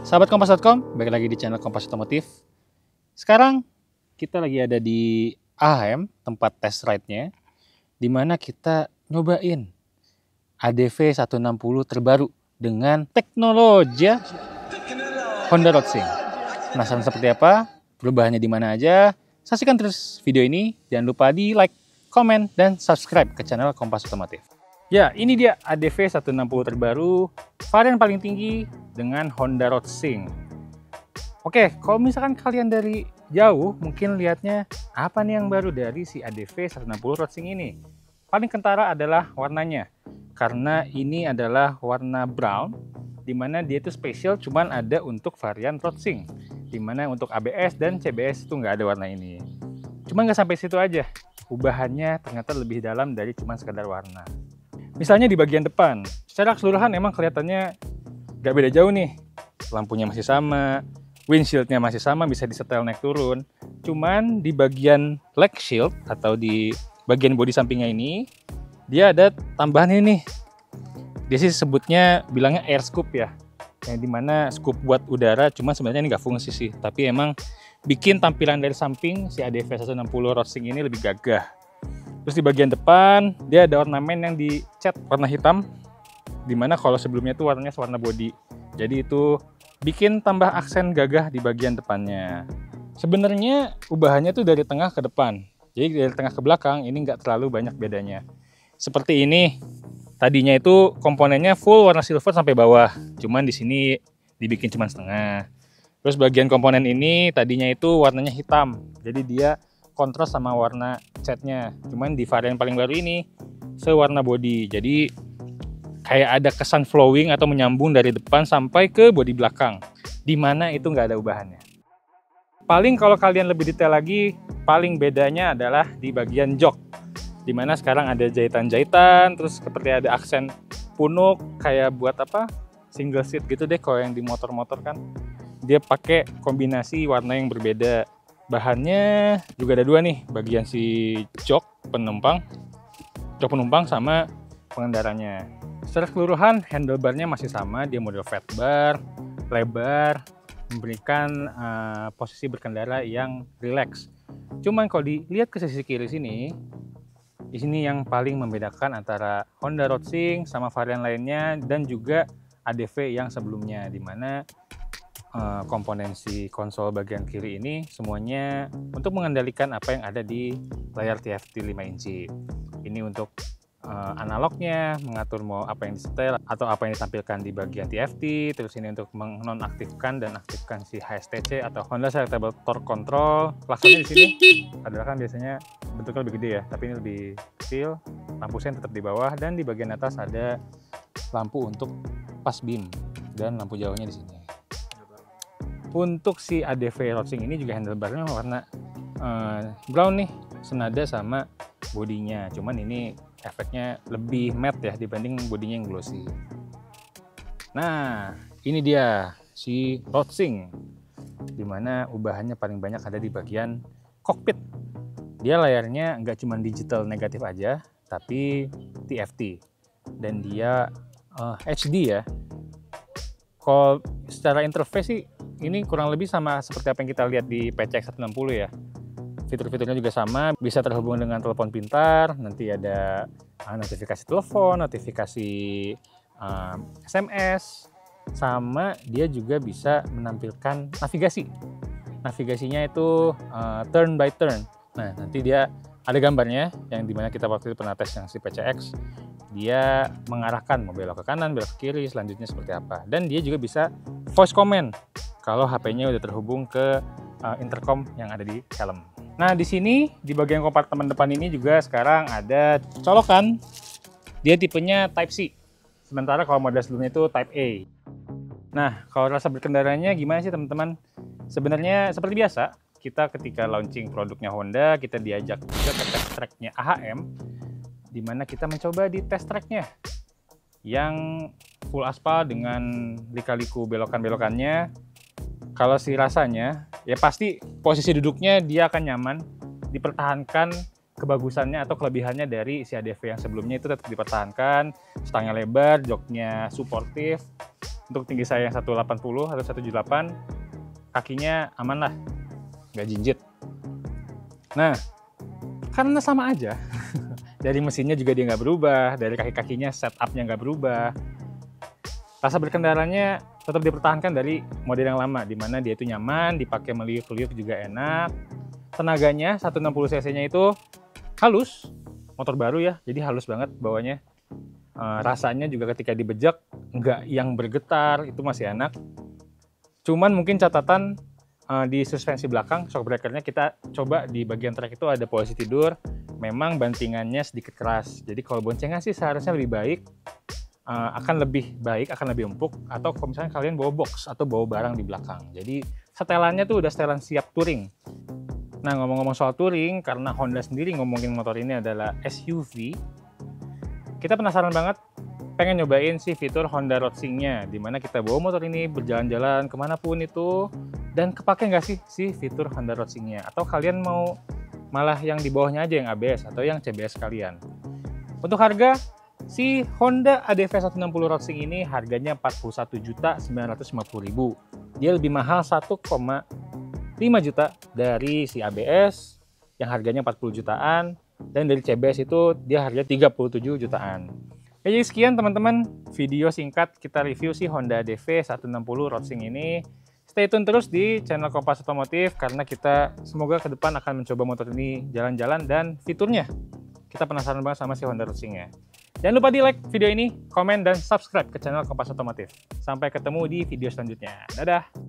Sahabat Kompas.com, balik lagi di channel Kompas Otomotif. Sekarang kita lagi ada di AHM, tempat test ride-nya, di mana kita nyobain ADV 160 terbaru dengan teknologi Honda Roadsing. Penasaran seperti apa? Perubahannya di mana aja? Saksikan terus video ini. Jangan lupa di like, komen, dan subscribe ke channel Kompas Otomotif. Ya, ini dia ADV 160 terbaru, varian paling tinggi dengan Honda Roadsing. Oke, kalau misalkan kalian dari jauh, mungkin lihatnya apa nih yang baru dari si ADV 160 Roadsing ini. Paling kentara adalah warnanya, karena ini adalah warna brown, dimana dia itu spesial cuman ada untuk varian Roadsing, dimana untuk ABS dan CBS itu nggak ada warna ini. Cuman nggak sampai situ aja, ubahannya ternyata lebih dalam dari cuman sekedar warna. Misalnya di bagian depan, secara keseluruhan emang kelihatannya gak beda jauh nih. Lampunya masih sama, windshieldnya masih sama, bisa disetel naik turun. Cuman di bagian leg shield atau di bagian bodi sampingnya ini, dia ada tambahan ini. Dia sih sebutnya bilangnya air scoop ya. Yang dimana scoop buat udara, cuma sebenarnya ini gak fungsi sih. Tapi emang bikin tampilan dari samping si ADV 160 Roadsing ini lebih gagah. Terus di bagian depan dia ada ornamen yang dicat warna hitam, dimana kalau sebelumnya itu warnanya warna bodi. Jadi itu bikin tambah aksen gagah di bagian depannya. Sebenarnya ubahannya tuh dari tengah ke depan. Jadi dari tengah ke belakang ini nggak terlalu banyak bedanya. Seperti ini, tadinya itu komponennya full warna silver sampai bawah, cuman di sini dibikin cuma setengah. Terus bagian komponen ini tadinya itu warnanya hitam, jadi dia kontras sama warna catnya. Cuman di varian paling baru ini sewarna body, jadi kayak ada kesan flowing atau menyambung dari depan sampai ke bodi belakang, dimana itu nggak ada ubahannya. Paling kalau kalian lebih detail lagi, paling bedanya adalah di bagian jok, dimana sekarang ada jahitan-jahitan, terus seperti ada aksen punuk kayak buat apa, single seat gitu deh. Kalau yang di motor-motor kan dia pakai kombinasi warna yang berbeda. Bahannya juga ada dua nih, bagian si jok penumpang sama pengendaranya. Secara keseluruhan handlebarnya masih sama, dia model fat bar, lebar, memberikan posisi berkendara yang rileks. Cuman kalau dilihat ke sisi kiri sini, di sini yang paling membedakan antara Honda Roadsing sama varian lainnya dan juga ADV yang sebelumnya, dimana komponen si konsol bagian kiri ini semuanya untuk mengendalikan apa yang ada di layar TFT 5 inci. Ini untuk analognya, mengatur mau apa yang disetel atau apa yang ditampilkan di bagian TFT. Terus ini untuk menonaktifkan dan aktifkan si HSTC atau Honda Selectable Torque Control. Klaksonnya di sini adalah kan biasanya bentuknya lebih gede ya, tapi ini lebih kecil. Lampu sen tetap di bawah dan di bagian atas ada lampu untuk pas beam dan lampu jauhnya di sini. Untuk si ADV Roadsing ini juga handlebarnya warna brown nih, senada sama bodinya. Cuman ini efeknya lebih matte ya dibanding bodinya yang glossy. Nah, ini dia si Roadsing, dimana ubahannya paling banyak ada di bagian kokpit. Dia layarnya nggak cuma digital negatif aja, tapi TFT. Dan dia HD ya. Kalau secara interface sih ini kurang lebih sama seperti apa yang kita lihat di PCX 160 ya. Fitur-fiturnya juga sama, bisa terhubung dengan telepon pintar, nanti ada notifikasi telepon, notifikasi SMS, sama dia juga bisa menampilkan navigasi. Navigasinya itu turn by turn. Nah, nanti dia ada gambarnya, yang dimana kita waktu itu pernah tes yang si PCX. Dia mengarahkan mau belok ke kanan, belok ke kiri, selanjutnya seperti apa. Dan dia juga bisa voice command kalau HP-nya udah terhubung ke intercom yang ada di helm. Nah, di sini di bagian kompartemen depan ini juga sekarang ada colokan. Dia tipenya Type C. Sementara kalau model sebelumnya itu Type A. Nah, kalau rasa berkendaranya gimana sih teman-teman? Sebenarnya seperti biasa, kita ketika launching produknya Honda, kita diajak juga ke test track-nya AHM, di mana kita mencoba di test track-nya yang full aspal dengan lika-liku belokan-belokannya. Kalau si rasanya, ya pasti posisi duduknya dia akan nyaman, dipertahankan kebagusannya atau kelebihannya dari si ADV yang sebelumnya itu tetap dipertahankan. Stangnya lebar, joknya suportif, untuk tinggi saya yang 180 atau 178, kakinya aman lah, nggak jinjit. Nah, karena sama aja, dari mesinnya juga dia nggak berubah, dari kaki-kakinya setupnya nggak berubah, rasa berkendaranya tetap dipertahankan dari model yang lama, di mana dia itu nyaman, dipakai meliuk-liuk juga enak. Tenaganya 160 cc-nya itu halus, motor baru ya, jadi halus banget bawahnya. Rasanya juga ketika dibejak nggak yang bergetar, itu masih enak. Cuman mungkin catatan di suspensi belakang, shock breakernya kita coba di bagian trek itu ada posisi tidur, memang bantingannya sedikit keras. Jadi kalau boncengan sih seharusnya lebih baik, akan lebih baik, akan lebih empuk. Atau kalau misalnya kalian bawa box atau bawa barang di belakang. Jadi setelannya tuh udah setelan siap touring. Nah, ngomong-ngomong soal touring, karena Honda sendiri ngomongin motor ini adalah SUV, kita penasaran banget pengen nyobain si fitur Honda Road Sync-nya, dimana kita bawa motor ini berjalan-jalan kemanapun itu, dan kepake nggak sih si fitur Honda Road Sync-nya? Atau kalian mau malah yang di bawahnya aja yang ABS atau yang CBS kalian? Untuk harga, si Honda ADV 160 Road Sync ini harganya 41.950.000. Dia lebih mahal 1,5 juta dari si ABS yang harganya 40 jutaan. Dan dari CBS itu dia harganya 37 jutaan. Jadi sekian teman-teman video singkat kita review si Honda ADV 160 Road Sync ini. Stay tune terus di channel Kompas Otomotif karena kita semoga ke depan akan mencoba motor ini jalan-jalan dan fiturnya. Kita penasaran banget sama si Honda Road Sync-nya. Jangan lupa di like video ini, komen, dan subscribe ke channel Kompas Otomotif. Sampai ketemu di video selanjutnya. Dadah!